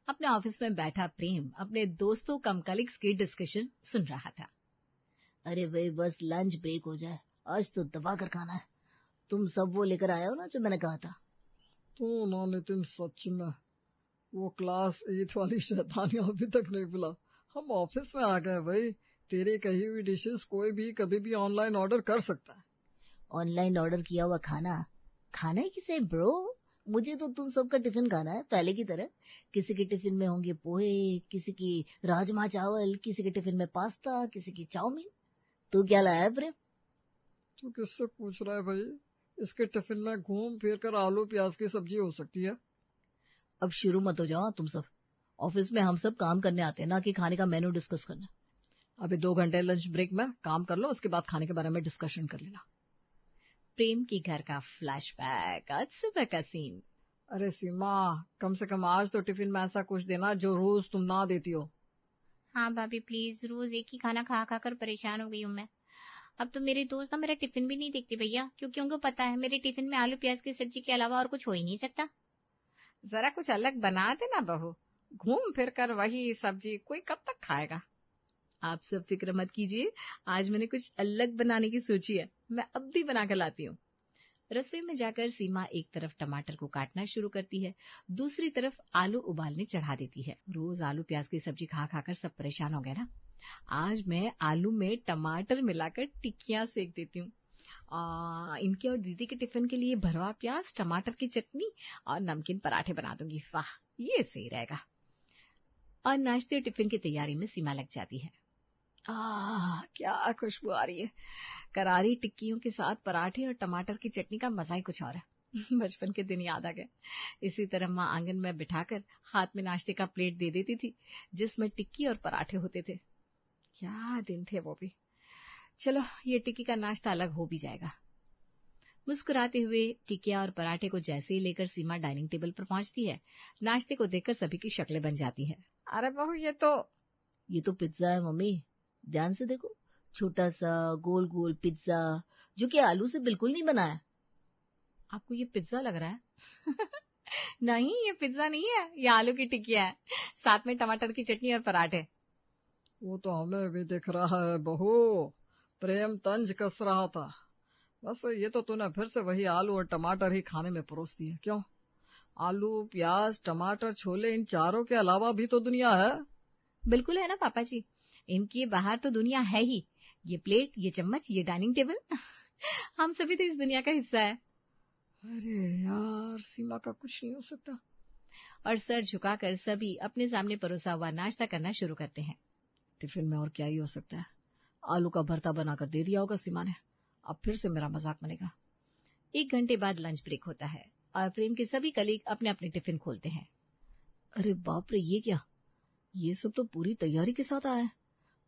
अपने ऑफिस में बैठा प्रेम अपने दोस्तों कम कलीग्स की डिस्कशन सुन रहा था। अरे भाई बस लंच ब्रेक हो जाए, आज तो दबा कर खाना है। तुम सब वो लेकर आया हो ना जो मैंने कहा था। तो ना नितिन, सच में वो क्लास 8 वाली शैतानियां अभी तक नहीं भुला। हम ऑफिस में आ गए भाई। तेरी कही हुई डिशेस कोई भी कभी भी ऑनलाइन ऑर्डर कर सकता है। ऑनलाइन ऑर्डर किया हुआ खाना खाना है किसे ब्रो? मुझे तो तुम सबका टिफिन खाना है पहले की तरह। किसी के टिफिन में होंगे पोहे, किसी की राजमा चावल, किसी के टिफिन में पास्ता, किसी की चाउमीन। तू क्या लाया है प्रेम? तू किससे पूछ रहा है भाई? इसके टिफिन में घूम फिर कर आलू प्याज की सब्जी हो सकती है। अब शुरू मत हो जाओ तुम सब। ऑफिस में हम सब काम करने आते हैं, ना कि खाने का मेनू डिस्कस करना। अभी 2 घंटे लंच ब्रेक में काम कर लो, उसके बाद खाने के बारे में डिस्कशन कर लेना। प्रेम के घर का फ्लैशबैक, आज सुबह का सीन। अरे सीमा, कम से कम आज तो टिफिन में ऐसा कुछ देना जो रोज तुम ना देती हो। हाँ भाभी प्लीज, रोज एक ही खाना खा खा कर परेशान हो गई हूँ मैं। अब तो मेरे दोस्त ना मेरा टिफिन भी नहीं देखते भैया, क्योंकि उनको पता है मेरे टिफिन में आलू प्याज की सब्जी के अलावा और कुछ हो ही नहीं सकता। जरा कुछ अलग बना देना बहू, घूम फिर कर वही सब्जी कोई कब तक खाएगा। आप सब फिक्र मत कीजिए, आज मैंने कुछ अलग बनाने की सोची है, मैं अब भी बना कर लाती हूँ। रसोई में जाकर सीमा एक तरफ टमाटर को काटना शुरू करती है, दूसरी तरफ आलू उबालने चढ़ा देती है। रोज आलू प्याज की सब्जी खा खाकर सब परेशान हो गए ना, आज मैं आलू में टमाटर मिलाकर टिक्कियां सेक देती हूँ। इनके और दीदी के टिफिन के लिए भरवा प्याज, टमाटर की चटनी और नमकीन पराठे बना दूंगी। वाह, ये सही रहेगा। और नाश्ते और टिफिन की तैयारी में सीमा लग जाती है। क्या खुशबू आ रही है। करारी टिक्कियों के साथ पराठे और टमाटर की चटनी का मजा ही कुछ और है। बचपन के दिन याद आ गए। इसी तरह माँ आंगन में बिठाकर हाथ में नाश्ते का प्लेट दे देती थी, जिसमें टिक्की और पराठे होते थे। क्या दिन थे वो भी। चलो, ये टिक्की का नाश्ता अलग हो भी जाएगा। मुस्कुराते हुए टिकिया और पराठे को जैसे ही लेकर सीमा डाइनिंग टेबल पर पहुंचती है, नाश्ते को देखकर सभी की शक्लें बन जाती है। अरे बहू, ये तो पिज्जा है मम्मी, ध्यान से देखो। छोटा सा गोल गोल पिज्जा जो कि आलू से बिल्कुल नहीं बना है। आपको ये पिज्जा लग रहा है? नहीं, ये पिज्जा नहीं है, ये आलू की टिकिया है, साथ में टमाटर की चटनी और पराठे। वो तो हमें भी दिख रहा है बहू, प्रेम तंज कस रहा था। बस ये तो तूने फिर से वही आलू और टमाटर ही खाने में परोस दिए। क्यों? आलू प्याज टमाटर छोले, इन चारों के अलावा भी तो दुनिया है। बिल्कुल है ना पापा जी, इनके बाहर तो दुनिया है ही। ये प्लेट, ये चम्मच, ये डाइनिंग टेबल हम सभी तो इस दुनिया का हिस्सा है। अरे यार, सीमा का कुछ नहीं हो सकता। और सर झुकाकर सभी अपने सामने परोसा हुआ नाश्ता करना शुरू करते हैं। टिफिन में और क्या ही हो सकता है? आलू का भरता बनाकर दे दिया होगा सीमा ने। अब फिर से मेरा मजाक बनेगा। 1 घंटे बाद लंच ब्रेक होता है और प्रेम के सभी कलीग अपने अपने टिफिन खोलते हैं। अरे बाप रे, ये क्या? ये सब तो पूरी तैयारी के साथ आया है।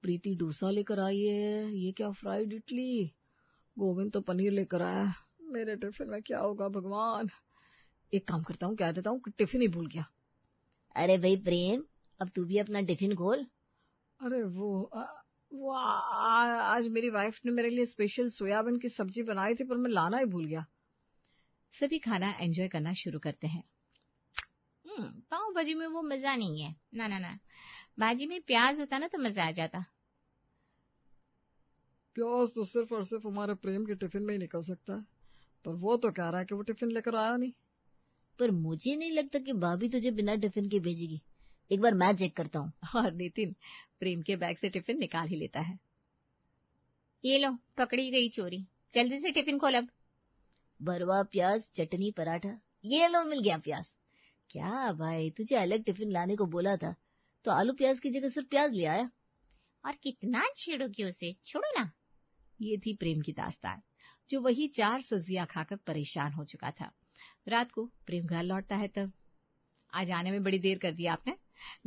प्रीति डोसा लेकर आई है, ये क्या फ्राइड इडली। गोविंद तो पनीर लेकर आया। मेरे टिफिन में क्या होगा भगवान। एक काम करता हूँ, कह देता हूँ टिफिन ही भूल गया। अरे भाई प्रेम, अब तू भी अपना टिफिन खोल। अरे आज मेरी वाइफ ने मेरे लिए स्पेशल सोयाबीन की सब्जी बनाई थी, पर मैं लाना ही भूल गया। सभी खाना एंजॉय करना शुरू करते हैं। पाव भाजी में वो मजा नहीं है। ना ना ना, भाजी में प्याज होता ना तो मजा आ जाता। प्याज तो सिर्फ और सिर्फ हमारे प्रेम के टिफिन में ही निकल सकता है, पर वो तो कह रहा है कि वो टिफिन लेकर आया नहीं। पर मुझे नहीं लगता कि भाभी तुझे बिना टिफिन के भेजेगी। एक बार मैं चेक करता हूँ। और नितिन प्रेम के बैग से टिफिन निकाल ही लेता है। ये लो, पकड़ी गई चोरी, जल्दी से टिफिन खोल अब। भरवा प्याज चटनी पराठा, ये लो मिल गया प्याज। क्या भाई, तुझे अलग टिफिन लाने को बोला था तो आलू प्याज की जगह सिर्फ प्याज ले आया। और कितना छेड़ोगे उसे, छोड़ो ना। ये थी प्रेम की दास्तान, जो वही 4 सब्जियां खाकर परेशान हो चुका था। रात को प्रेम घर लौटता है तब। आज आने में बड़ी देर कर दी आपने,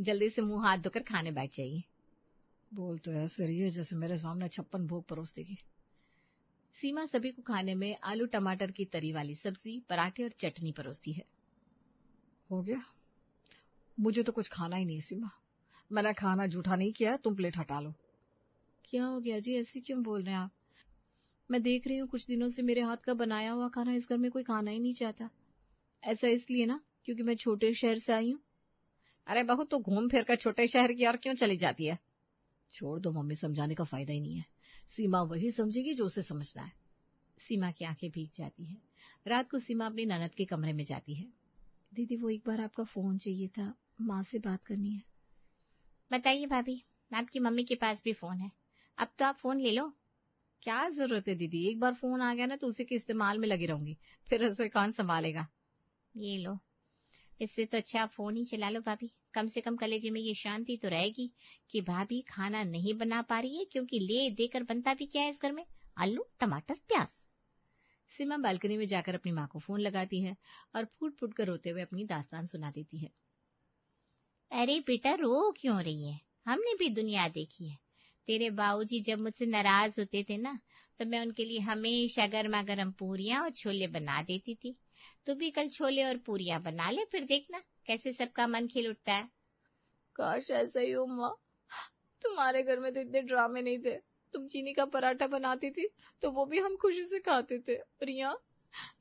जल्दी से मुंह हाथ धोकर खाने बैठ जाइए। बोल तो ऐसे रही है जैसे मेरे सामने 56 भोग परोस देगी। सीमा सभी को खाने में आलू टमाटर की तरी वाली सब्जी, पराठे और चटनी परोसती है। हो गया? मुझे तो कुछ खाना ही नहीं सीमा। मैंने खाना जूठा नहीं किया, तुम प्लेट हटा लो। क्या हो गया जी, ऐसे क्यों बोल रहे हैं आप? मैं देख रही हूँ कुछ दिनों से मेरे हाथ का बनाया हुआ खाना इस घर में कोई खाना ही नहीं चाहता। ऐसा इसलिए ना क्योंकि मैं छोटे शहर से आई हूँ। अरे बहू, तू घूम फिर कर छोटे शहर की ओर क्यों चली जाती है? छोड़ दो मम्मी, समझाने का फायदा ही नहीं है। सीमा वही समझेगी जो उसे समझना है। सीमा की आंखें भीग जाती है। रात को सीमा अपनी ननद के कमरे में जाती है। दीदी, वो एक बार आपका फोन चाहिए था, माँ से बात करनी है। बताइए भाभी, आपकी मम्मी के पास भी फोन है, अब तो आप फोन ले लो। क्या जरूरत है दीदी, एक बार फोन आ गया ना तो उसी के इस्तेमाल में लगी रहूंगी, फिर रसोई कौन संभालेगा? ये लो, इससे तो अच्छा आप फोन ही चला लो भाभी। कम से कम कलेजे में ये शांति तो रहेगी कि भाभी खाना नहीं बना पा रही है, क्योंकि ले देकर बनता भी क्या है इस घर में, आलू टमाटर प्याज। सीमा बालकनी में जाकर अपनी माँ को फोन लगाती है और फूट फूट कर रोते हुए अपनी दास्तान सुना देती है। अरे बेटा, रो क्यों रही है? हमने भी दुनिया देखी है। तेरे बाबूजी जब मुझसे नाराज होते थे ना, तो मैं उनके लिए हमेशा गर्मा गर्म पूरियां और छोले बना देती थी। तू भी कल छोले और पूरियां बना ले, फिर देखना कैसे सबका मन खिल उठता है। काश ऐसा ही हो माँ, तुम्हारे घर में तो इतने ड्रामे नहीं थे। तुम चीनी का पराठा बनाती थी तो वो भी हम खुशी से खाते थे, और यहाँ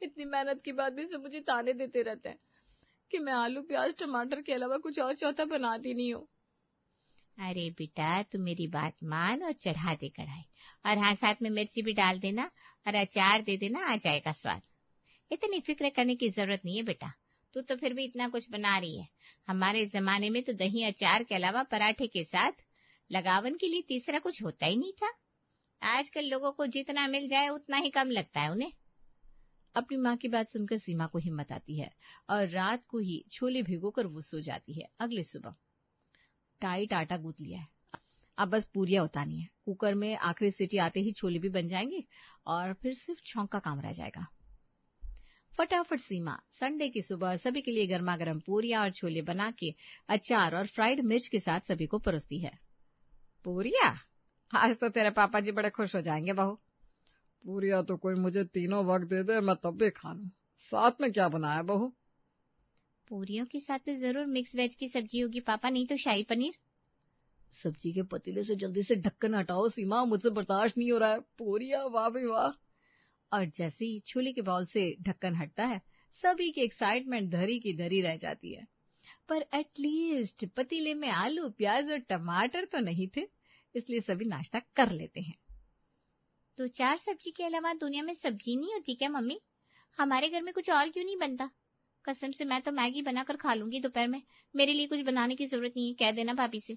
इतनी मेहनत के बाद भी सब मुझे ताने देते रहते हैं कि मैं आलू प्याज टमाटर के अलावा कुछ और चौथा बनाती नहीं हूँ। अरे बेटा, तू मेरी बात मान और चढ़ा दे कढ़ाई, और हाँ, साथ में मिर्ची भी डाल देना और अचार दे देना, आ जाएगा स्वाद। इतनी फिक्र करने की जरूरत नहीं है बेटा, तू तो फिर भी इतना कुछ बना रही है। हमारे जमाने में तो दही अचार के अलावा पराठे के साथ लगावन के लिए तीसरा कुछ होता ही नहीं था। आजकल लोगों को जितना मिल जाए उतना ही कम लगता है उन्हें। अपनी माँ की बात सुनकर सीमा को हिम्मत आती है और रात को ही छोले भिगोकर वो सो जाती है। अगली सुबह टाइट आटा गूंथ लिया है, अब बस पूरियां उतारनी है। कुकर में आखिरी सीटी आते ही छोले भी बन जाएंगे और फिर सिर्फ छौंक का काम रह जाएगा। फटाफट सीमा संडे की सुबह सभी के लिए गर्मा गर्म पूरियां और छोले बना के अचार और फ्राइड मिर्च के साथ सभी को परोसती है। पूरियां? आज तो तेरे पापा जी बड़े खुश हो जाएंगे बहू। पूरिया तो कोई मुझे तीनों वक्त दे दे, मैं तब भी खा लूं। साथ में क्या बनाया बहू? पूरियों के साथ तो जरूर मिक्स वेज की सब्जी होगी पापा, नहीं तो शाही पनीर। सब्जी के पतीले से जल्दी से ढक्कन हटाओ सीमा, मुझसे बर्दाश्त नहीं हो रहा है। पूरिया, वाह भाई वाह। और जैसे ही छोले के बाउल से ढक्कन हटता है, सभी की एक्साइटमेंट धरी की धरी रह जाती है। पर एटलीस्ट पतीले में आलू प्याज और टमाटर तो नहीं थे, इसलिए सभी नाश्ता कर लेते हैं। तो चार सब्जी के अलावा दुनिया में सब्जी नहीं होती क्या मम्मी? हमारे घर में कुछ और क्यों नहीं बनता? कसम से मैं तो मैगी बनाकर खा लूंगी दोपहर में, मेरे लिए कुछ बनाने की जरूरत नहीं है, कह देना भाभी से।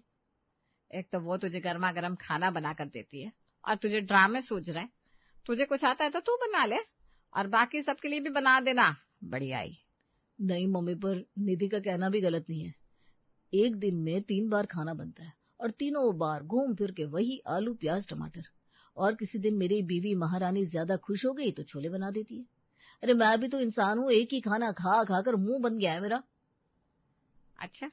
एक तो वो तुझे गर्मा गर्म खाना बना कर देती है और तुझे ड्रामे सूझ रहे हैं। तुझे कुछ आता है तो तू बना ले और बाकी सबके लिए भी बना देना। बढ़िया ही। नहीं मम्मी, पर निधि का कहना भी गलत नहीं है। एक दिन में 3 बार खाना बनता है और तीनों बार घूम फिर के वही आलू प्याज टमाटर। और किसी दिन मेरी बीवी महारानी ज्यादा खुश हो गई तो छोले बना देती है। अरे मैं भी तो इंसान हूँ, एक ही खाना खा खा कर मुंह बन गया है मेरा। अच्छा,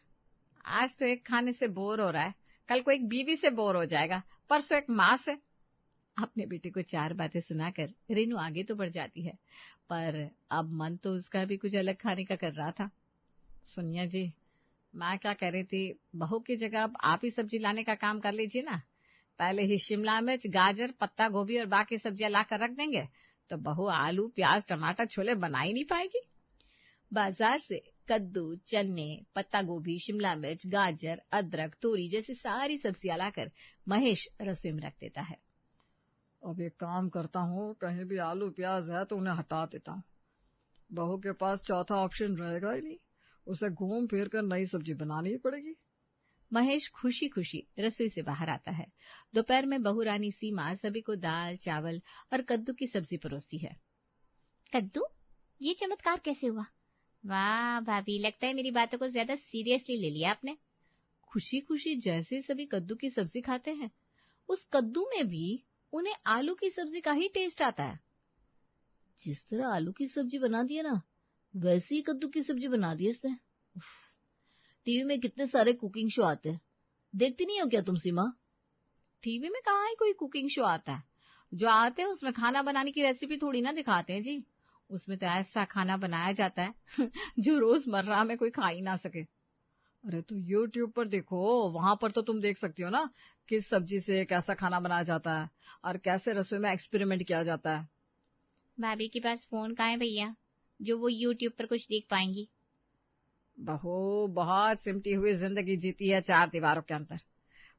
आज तो एक खाने से बोर हो रहा है, कल को एक बीवी से बोर हो जाएगा, परसों एक माँ से। अपने बेटे को 4 बातें सुनाकर रेनू आगे तो बढ़ जाती है, पर अब मन तो उसका भी कुछ अलग खाने का कर रहा था। सोनिया जी, मैं क्या कह रही थी, बहू की जगह अब आप ही सब्जी लाने का काम कर लीजिए ना। पहले ही शिमला मिर्च, गाजर, पत्ता गोभी और बाकी सब्जियां लाकर रख देंगे तो बहू आलू प्याज टमाटर छोले बना ही नहीं पाएगी। बाजार से कद्दू, चने, पत्ता गोभी, शिमला मिर्च, गाजर, अदरक, तोरी जैसी सारी सब्जियां लाकर महेश रसोई में रख देता है। अब एक काम करता हूँ, कहीं भी आलू प्याज है तो उन्हें हटा देता हूँ। बहू के पास चौथा ऑप्शन रहेगा ही नहीं, उसे घूम फिर कर नई सब्जी बनानी ही पड़ेगी। महेश खुशी खुशी रसोई से बाहर आता है। दोपहर में बहू रानी सीमा सभी को दाल चावल और कद्दू की सब्जी परोसती है। कद्दू? ये चमत्कार कैसे हुआ? वाह भाभी, लगता है मेरी बातों को ज्यादा सीरियसली ले लिया आपने। खुशी खुशी जैसे सभी कद्दू की सब्जी खाते हैं, उस कद्दू में भी उन्हें आलू की सब्जी का ही टेस्ट आता है। जिस तरह आलू की सब्जी बना दी है ना, वैसी ही कद्दू की सब्जी बना दी इसने। टीवी में कितने सारे कुकिंग शो आते हैं, देखती नहीं हो क्या तुम सीमा? टीवी में कहाँ ही कोई कुकिंग शो आता है, जो आते हैं उसमें खाना बनाने की रेसिपी थोड़ी ना दिखाते हैं जी। उसमें तो ऐसा खाना बनाया जाता है जो रोजमर्रा में कोई खा ही ना सके। अरे तो YouTube पर देखो, वहां पर तो तुम देख सकती हो ना किस सब्जी से कैसा खाना बनाया जाता है और कैसे रसोई में एक्सपेरिमेंट किया जाता है। भाभी के पास फोन कहाँ है भैया, जो वो YouTube पर कुछ देख पाएंगी? बहू बहुत सिमटी हुई जिंदगी जीती है 4 दीवारों के अंदर।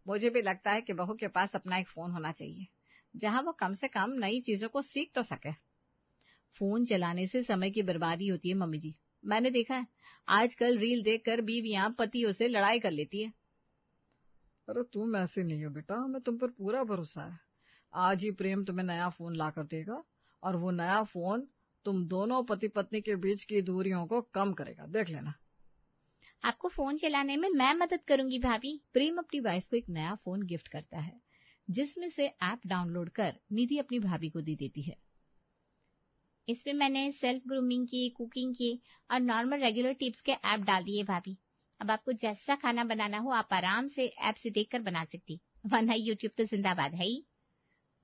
मुझे भी लगता है कि बहू के पास अपना एक फोन होना चाहिए, जहां वो कम से कम नई चीजों को सीख तो सके। फोन चलाने से समय की बर्बादी होती है मम्मी जी। मैंने देखा है आजकल रील देखकर बीवियां पतियों से लड़ाई कर लेती है। अरे तुम ऐसे नहीं हो बेटा, हमें तुम पर पूरा भरोसा है। आज ही प्रेम तुम्हें नया फोन ला कर देगा, और वो नया फोन तुम दोनों पति पत्नी के बीच की दूरियों को कम करेगा, देख लेना। आपको फोन चलाने में मैं मदद करूंगी भाभी। प्रेम अपनी वाइफ को एक नया फोन गिफ्ट करता है, जिसमें से ऐप डाउनलोड कर निधि अपनी भाभी को दे देती है। इसमें मैंने सेल्फ ग्रूमिंग की, कुकिंग की और नॉर्मल रेगुलर टिप्स के ऐप डाल दिए भाभी। अब आपको जैसा खाना बनाना हो आप आराम से ऐप से देखकर बना सकती, वरना यूट्यूब तो जिंदाबाद है ही।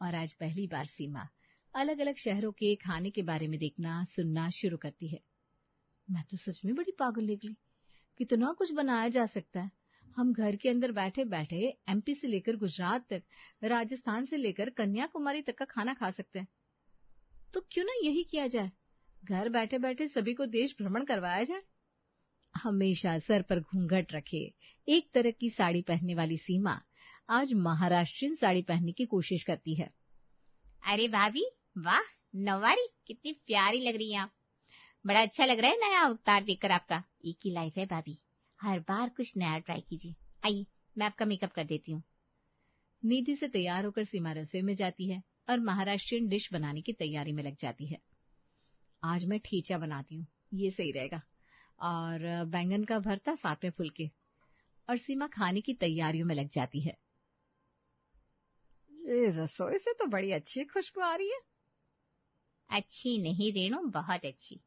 और आज पहली बार सीमा अलग अलग शहरों के खाने के बारे में देखना सुनना शुरू करती है। मैं तो सच में बड़ी पागल निकली, कितना कुछ बनाया जा सकता है। हम घर के अंदर बैठे बैठे एमपी से लेकर गुजरात तक, राजस्थान से लेकर कन्याकुमारी तक का खाना खा सकते हैं। तो क्यों ना यही किया जाए, घर बैठे बैठे सभी को देश भ्रमण करवाया जाए। हमेशा सर पर घूंघट रखे एक तरह की साड़ी पहनने वाली सीमा आज महाराष्ट्रीयन साड़ी पहनने की कोशिश करती है। अरे भाभी वाह, नवारी कितनी प्यारी लग रही है आप। बड़ा अच्छा लग रहा है नया अवतार देखकर आपका। एक ही लाइफ है भाभी, हर बार कुछ नया ट्राई कीजिए। आइए मैं आपका मेकअप कर देती हूँ। निधि से तैयार होकर सीमा रसोई में जाती है और महाराष्ट्रीयन डिश बनाने की तैयारी में लग जाती है। आज मैं ठेचा बनाती हूँ, ये सही रहेगा, और बैंगन का भरता साथ में फुलके। और सीमा खाने की तैयारियों में लग जाती है। ये रसोई से तो बड़ी अच्छी खुशबू आ रही है। अच्छी नहीं रेणु, बहुत अच्छी।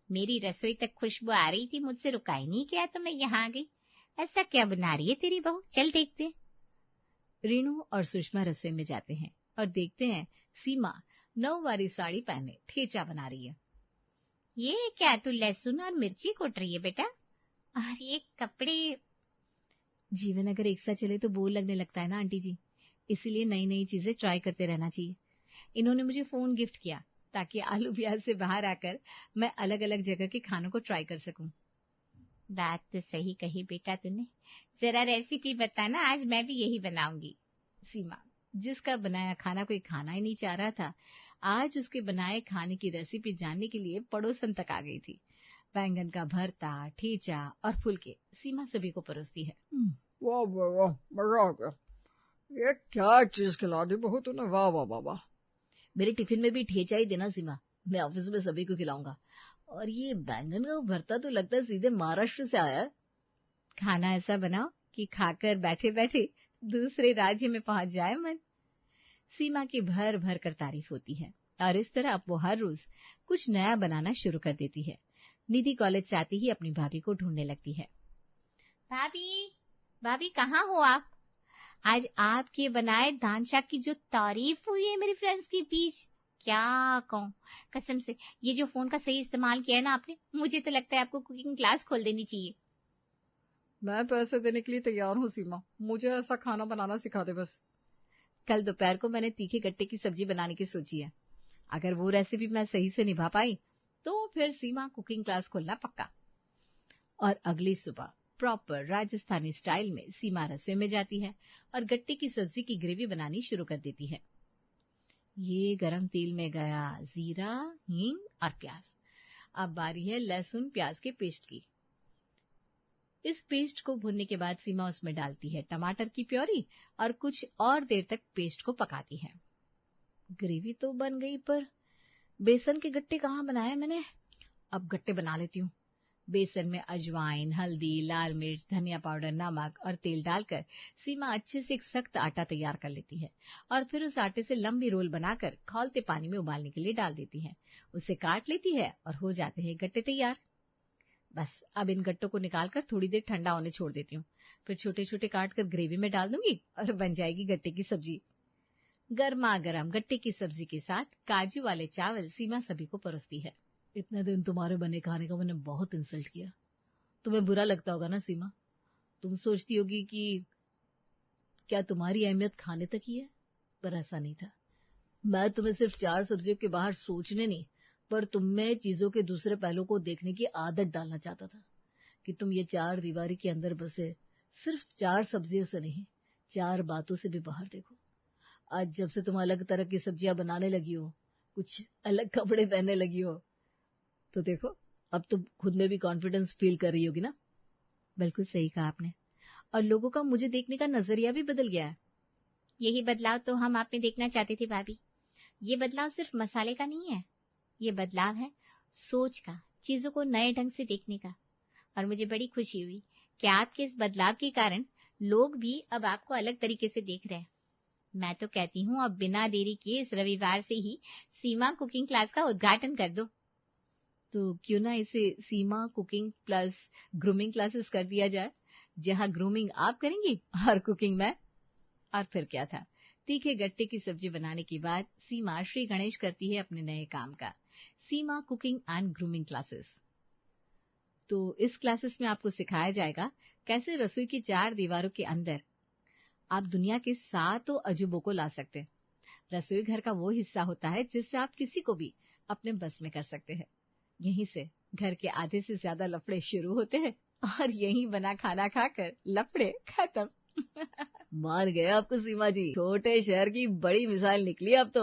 मेरी रसोई तक खुशबू आ रही थी, मुझसे रुका ही नहीं गया तो मैं यहाँ आ गई। ऐसा क्या बना रही है तेरी बहू, चल देखते हैं। रेणु और सुषमा रसोई में जाते हैं और देखते हैं सीमा नौवारी साड़ी पहने ठेचा बना रही है। ये क्या, तू लहसुन और मिर्ची कूट रही है बेटा? और ये कपड़े। जीवन अगर एक साथ चले तो बोर लगने लगता है ना आंटी जी, इसीलिए नई नई चीजें ट्राई करते रहना चाहिए। इन्होंने मुझे फोन गिफ्ट किया ताकि आलू प्याज से बाहर आकर मैं अलग अलग जगह के खानों को ट्राई कर सकूं। बात तो सही कही बेटा तूने। जरा रेसिपी बताना, आज मैं भी यही बनाऊंगी। सीमा, जिसका बनाया खाना कोई खाना ही नहीं चाह रहा था, आज उसके बनाए खाने की रेसिपी जानने के लिए पड़ोसन तक आ गई थी। बैंगन का भरता, ठेचा और फुलके सीमा सभी को परोसती है। वाह वाह वाह, मजा आ गया। ये क्या चीज खिला दी बहू तूने, वाह वाह वाह वाह। मेरे टिफिन में भी ठेचा ही देना सीमा, मैं ऑफिस में सभी को खिलाऊंगा। और ये बैंगन का भरता तो लगता है सीधे महाराष्ट्र से आया है। खाना ऐसा बनाओ कि खाकर बैठे बैठे दूसरे राज्य में पहुंच जाए मन। सीमा की भर भर कर तारीफ होती है और इस तरह अब वो हर रोज कुछ नया बनाना शुरू कर देती है। निधि कॉलेज से आती ही अपनी भाभी को ढूंढने लगती है। भाभी, भाभी कहाँ हो आप? आज आपके बनाए दाल शाक की जो तारीफ हुई है मेरे फ्रेंड्स के बीच, क्या कहूँ कसम से। ये जो फोन का सही इस्तेमाल किया है ना आपने, मुझे तो लगता है आपको कुकिंग क्लास खोल देनी चाहिए। मैं पैसे देने के लिए तैयार हूँ सीमा, मुझे ऐसा खाना बनाना सिखा दे बस। कल दोपहर को मैंने तीखे गट्टे की सब्जी बनाने की सोची है। अगर वो रेसिपी मैं सही से निभा पाई तो फिर सीमा कुकिंग क्लास खोलना पक्का। और अगली सुबह प्रॉपर राजस्थानी स्टाइल में सीमा रसोई में जाती है और गट्टे की सब्जी की ग्रेवी बनानी शुरू कर देती है। ये गरम तेल में गया जीरा, हींग और प्याज। अब बारी है लहसुन प्याज के पेस्ट की। इस पेस्ट को भूनने के बाद सीमा उसमें डालती है टमाटर की प्योरी और कुछ और देर तक पेस्ट को पकाती है। ग्रेवी तो बन गई, पर बेसन के गट्टे कहाँ बनाए मैंने। अब गट्टे बना लेती हूँ। बेसन में अजवाइन, हल्दी, लाल मिर्च, धनिया पाउडर, नमक और तेल डालकर सीमा अच्छे से एक सख्त आटा तैयार कर लेती है और फिर उस आटे से लंबी रोल बनाकर खौलते पानी में उबालने के लिए डाल देती है। उसे काट लेती है और हो जाते हैं गट्टे तैयार। बस अब इन गट्टों को निकालकर थोड़ी देर ठंडा होने छोड़ देती हूँ, फिर छोटे छोटे काट कर ग्रेवी में डाल दूंगी और बन जाएगी गट्टे की सब्जी। गर्मा गर्म गट्टे की सब्जी के साथ काजू वाले चावल सीमा सभी को परोसती है। इतने दिन तुम्हारे बने खाने का मैंने बहुत इंसल्ट किया, तुम्हें बुरा लगता होगा ना सीमा। तुम सोचती होगी कि क्या तुम्हारी अहमियत खाने तक ही है, पर ऐसा नहीं था। मैं तुम्हें सिर्फ 4 सब्जियों के बाहर सोचने नहीं, पर तुम में चीजों के दूसरे पहलू को देखने की आदत डालना चाहता था कि तुम ये 4 दीवारी के अंदर बसे सिर्फ 4 सब्जियों से नहीं, 4 बातों से भी बाहर देखो। आज जब से तुम अलग तरह की सब्जियां बनाने लगी हो, कुछ अलग कपड़े पहनने लगी हो, तो देखो अब तुम खुद में भी कॉन्फिडेंस फील कर रही होगी ना। बिल्कुल सही कहा आपने। और लोगों का मुझे देखने का नजरिया भी बदल गया है। यही बदलाव तो हम आप में देखना चाहते थे भाभी। ये बदलाव सिर्फ मसाले का नहीं है, ये बदलाव है सोच का, चीजों को नए ढंग से देखने का। और मुझे बड़ी खुशी हुई कि आपके इस बदलाव के कारण लोग भी अब आपको अलग तरीके से देख रहे हैं। मैं तो कहती हूँ अब बिना देरी किए इस रविवार से ही सीमा कुकिंग क्लास का उद्घाटन कर दो। तो क्यों ना इसे सीमा कुकिंग प्लस ग्रूमिंग क्लासेस कर दिया जाए, जहाँ ग्रूमिंग आप करेंगी और कुकिंग मैं। और फिर क्या था, तीखे गट्टे की सब्जी बनाने के बाद सीमा श्री गणेश करती है अपने नए काम का, सीमा कुकिंग एंड ग्रूमिंग क्लासेस। तो इस क्लासेस में आपको सिखाया जाएगा कैसे रसोई की 4 दीवारों के अंदर आप दुनिया के 7 अजूबों को ला सकते हैं। रसोई घर का वो हिस्सा होता है जिससे आप किसी को भी अपने बस में कर सकते हैं। यहीं से घर के आधे से ज्यादा लफड़े शुरू होते हैं और यहीं बना खाना खाकर लफड़े खत्म। मान गए आपको सीमा जी, छोटे शहर की बड़ी मिसाल निकली अब तो।